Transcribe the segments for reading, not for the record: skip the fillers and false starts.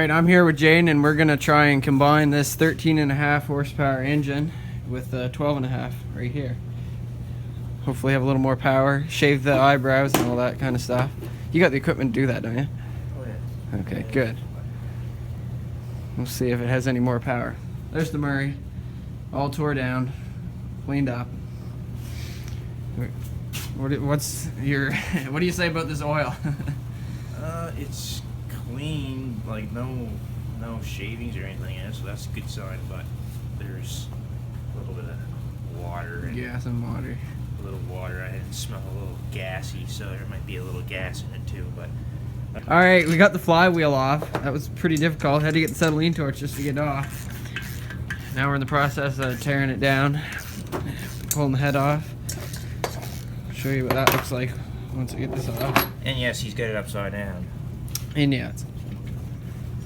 Alright, I'm here with Jane and we're gonna try and combine this 13.5 horsepower engine with 12.5 right here. Hopefully have a little more power, shave the eyebrows and all that kind of stuff. You got the equipment to do that, don't you? Oh yeah. Okay, good. We'll see if it has any more power. There's the Murray, all tore down, cleaned up. What's your what do you say about this oil? It's clean, like no shavings or anything in it, so that's a good sign. But there's a little bit of water and Yeah, some water. a little water. I didn't smell a little gassy, so there might be a little gas in it too. But all right, we got the flywheel off. That was pretty difficult. Had to get the acetylene torch just to get it off. Now we're in the process of tearing it down, pulling the head off. I'll show you what that looks like once I get this off. and yes, he's got it upside down. And yeah,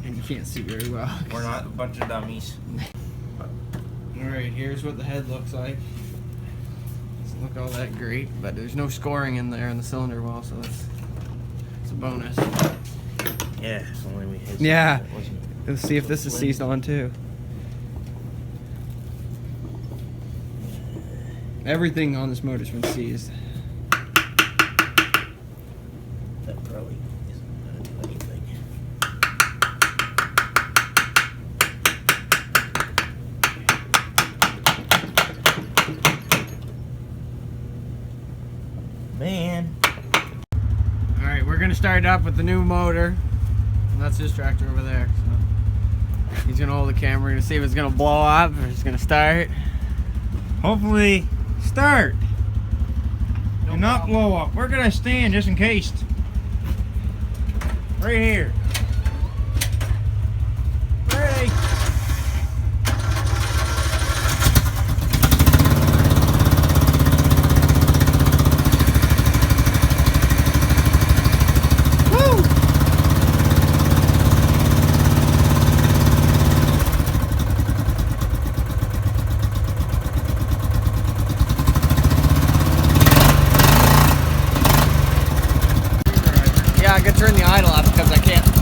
and you can't see very well. We're not a bunch of dummies. Alright, here's what the head looks like. Doesn't look all that great, but there's no scoring in there in the cylinder wall, so it's a bonus. Yeah, if only we hit. Yeah. It wasn't- Let's see if this is seized on too. Everything on this motor's been seized. That probably isn't gonna do anything. Man. Alright, we're gonna start it up with the new motor. And that's his tractor over there. So he's gonna hold the camera. We're gonna see if it's gonna blow up or it's gonna start. Hopefully start and not problem. blow up. Where can I stand just in case? Right here. Ready. Woo! Yeah, I could turn the idle up because I can't